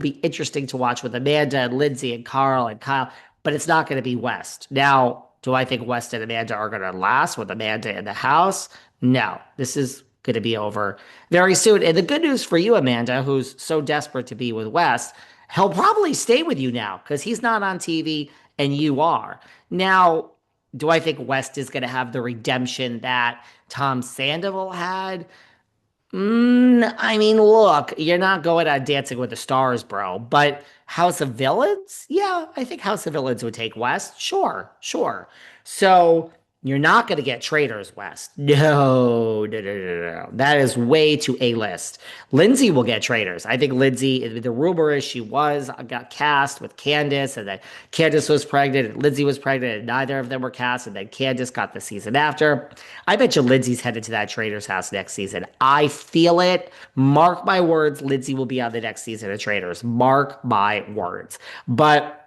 be interesting to watch with Amanda and Lindsay and Carl and Kyle, but it's not going to be West. Now, do I think West and Amanda are going to last with Amanda in the house? No, this is going to be over very soon. And the good news for you, Amanda, who's so desperate to be with West, he'll probably stay with you now because he's not on TV and you are. Now, do I think West is going to have the redemption that Tom Sandoval had? I mean, look, you're not going on Dancing with the Stars, bro. But House of Villains? Yeah, I think House of Villains would take West. Sure, sure. So you're not going to get Traitors West. No, no, no, no, no. That is way too A-list. Lindsay will get Traitors. I think Lindsay, the rumor is she got cast with Candace, and then Candace was pregnant, and Lindsay was pregnant, and neither of them were cast, and then Candace got the season after. I bet you Lindsay's headed to that Traitors house next season. I feel it. Mark my words, Lindsay will be on the next season of Traitors. Mark my words. But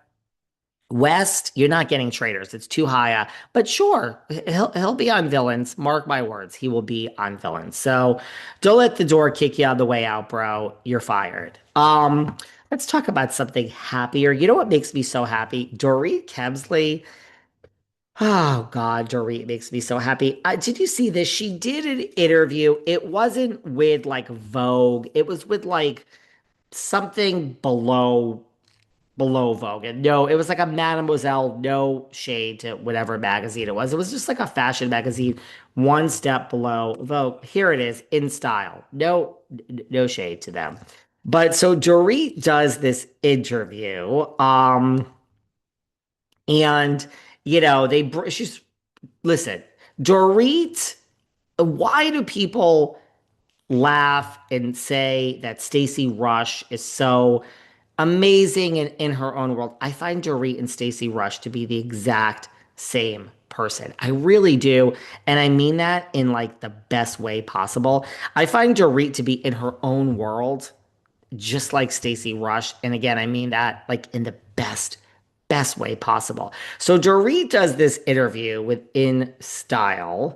West, you're not getting Traitors. It's too high. But sure, he'll be on Villains. Mark my words, he will be on Villains. So don't let the door kick you on the way out, bro. You're fired. Let's talk about something happier. You know what makes me so happy? Dorit Kemsley. Oh God, Dorit makes me so happy. Did you see this? She did an interview. It wasn't with like Vogue. It was with like something below Vogue. And no, it was like a Mademoiselle, no shade to whatever magazine it was. It was just like a fashion magazine, one step below Vogue. Here it is in style. No shade to them. But so Dorit does this interview, and she's listen, Dorit. Why do people laugh and say that Stacey Rush is so amazing in her own world? I find Dorit and Stacey Rush to be the exact same person. I really do. And I mean that in like the best way possible. I find Dorit to be in her own world, just like Stacey Rush. And again, I mean that like in the best way possible. So Dorit does this interview with In Style,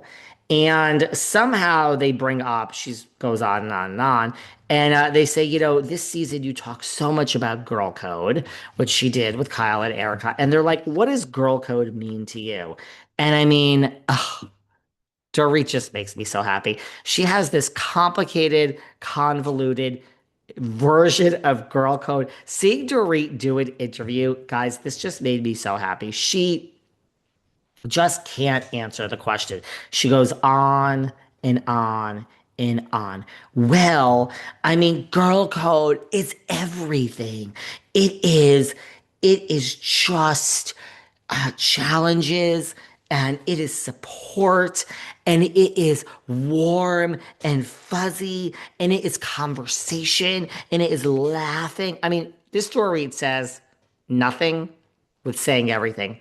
and somehow they bring up, she goes on and on and on. And they say, this season you talk so much about girl code, which she did with Kyle and Erica. And they're like, what does girl code mean to you? And I mean, ugh, Dorit just makes me so happy. She has this complicated, convoluted version of girl code. Seeing Dorit do an interview, guys, this just made me so happy. She just can't answer the question. She goes on and on and on. Well, I mean, girl code is everything. It is just challenges, and it is support, and it is warm and fuzzy, and it is conversation, and it is laughing. I mean, this story says nothing with saying everything.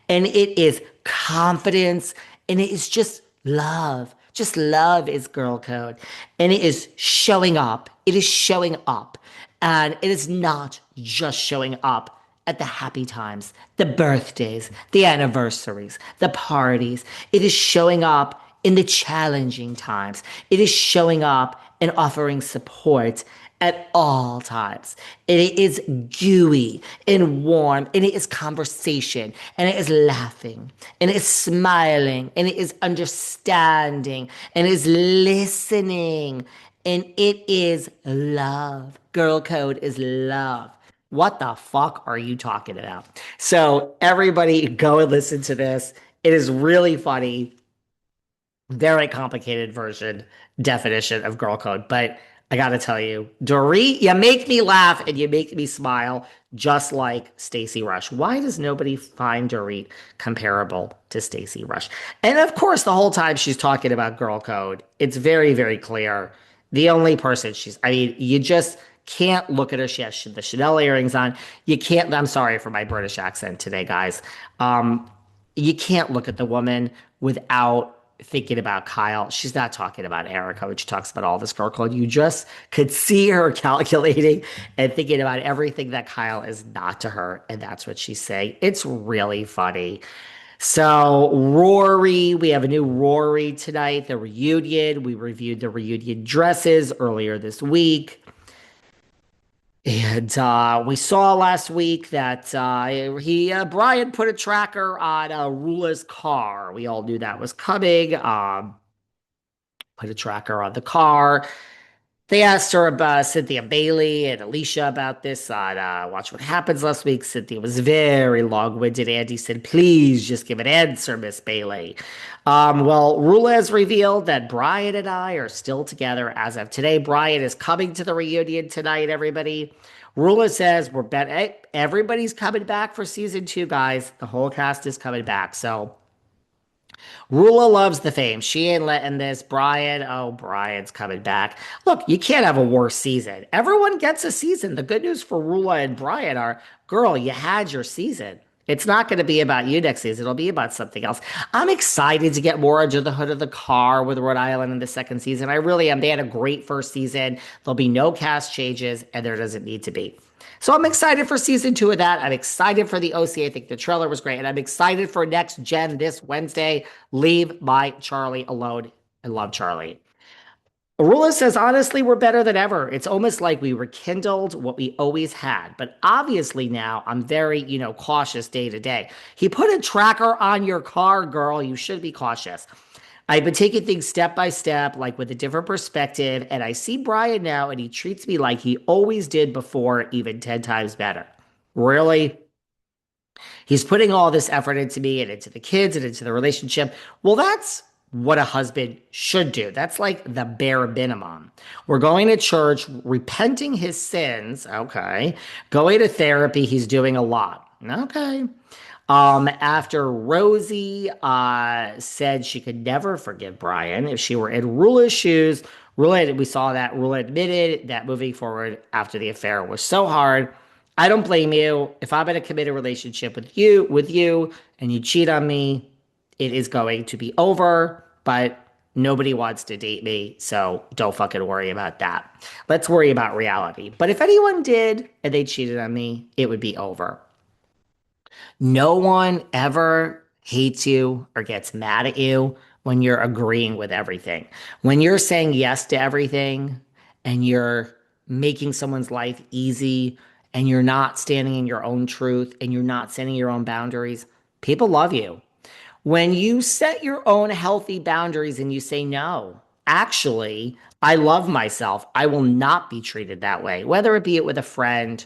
And it is confidence, and it is just love. Just love is girl code. And it is showing up. It is showing up. And it is not just showing up at the happy times, the birthdays, the anniversaries, the parties. It is showing up in the challenging times. It is showing up and offering support at all times. It is gooey and warm, and it is conversation, and it is laughing, and it is smiling, and it is understanding, and it is listening, and it is love. Girl code is love. What the fuck are you talking about? So everybody go and listen to this. It is really funny. Very complicated definition of girl code. But I gotta tell you, Dorit, you make me laugh and you make me smile just like Stacey Rush. Why does nobody find Dorit comparable to Stacey Rush? And of course, the whole time she's talking about girl code, it's very, very clear. The only person I mean, you just can't look at her. She has the Chanel earrings on. You can't, I'm sorry for my British accent today, guys. You can't look at the woman without thinking about Kyle. She's not talking about Erica, which talks about all this girl code. You just could see her calculating and thinking about everything that Kyle is not to her. And that's what she's saying. It's really funny. So RHORI, we have a new RHORI tonight, the reunion. We reviewed the reunion dresses earlier this week. And we saw last week that Brian put a tracker on Rulla's car. We all knew that was coming. Put a tracker on the car. They asked her about Cynthia Bailey and Alicia about this on Watch What Happens last week. Cynthia was very long-winded. Andy said, please just give an answer, Miss Bailey. Well, Rula has revealed that Brian and I are still together as of today. Brian is coming to the reunion tonight, everybody. Rula says we're better. Everybody's coming back for season 2, guys. The whole cast is coming back. So Rula loves the fame. She ain't letting this. Brian, oh, Brian's coming back. Look, you can't have a worse season. Everyone gets a season. The good news for Rula and Brian are, girl, you had your season. It's not going to be about you next season. It'll be about something else. I'm excited to get more under the hood of the car with Rhode Island in the second season. I really am. They had a great first season. There'll be no cast changes, and there doesn't need to be. So I'm excited for season 2 of that. I'm excited for the OC. I think the trailer was great. And I'm excited for Next Gen this Wednesday. Leave my Charlie alone. I love Charlie. Arula says, honestly, we're better than ever. It's almost like we rekindled what we always had. But obviously now I'm very, cautious day to day. He put a tracker on your car, girl. You should be cautious. I've been taking things step by step, like with a different perspective, and I see Brian now, and he treats me like he always did before, even 10 times better. Really? He's putting all this effort into me and into the kids and into the relationship. Well, that's what a husband should do. That's like the bare minimum. We're going to church, repenting his sins. Okay. Going to therapy. He's doing a lot. Okay. After Rosie said she could never forgive Brian if she were in Rulla's shoes, we saw that Rulla admitted that moving forward after the affair was so hard. I don't blame you. If I'm in a committed relationship with you, and you cheat on me, it is going to be over. But nobody wants to date me, so don't fucking worry about that. Let's worry about reality. But if anyone did and they cheated on me, it would be over. No one ever hates you or gets mad at you when you're agreeing with everything. When you're saying yes to everything and you're making someone's life easy and you're not standing in your own truth and you're not setting your own boundaries, people love you. When you set your own healthy boundaries and you say, no, actually, I love myself. I will not be treated that way, whether it be it with a friend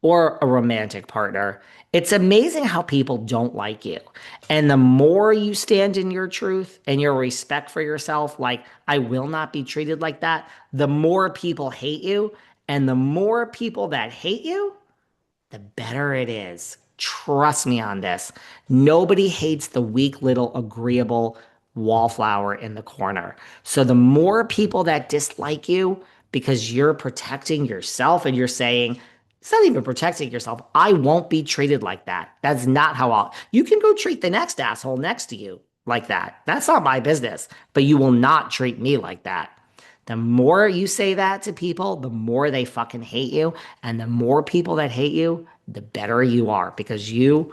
or a romantic partner. It's amazing how people don't like you. And the more you stand in your truth and your respect for yourself, like, I will not be treated like that, the more people hate you. And the more people that hate you, the better it is. Trust me on this. Nobody hates the weak little agreeable wallflower in the corner. So the more people that dislike you because you're protecting yourself and you're saying, it's not even protecting yourself. I won't be treated like that. That's not how you can go treat the next asshole next to you like that. That's not my business, but you will not treat me like that. The more you say that to people, the more they fucking hate you. And the more people that hate you, the better you are because you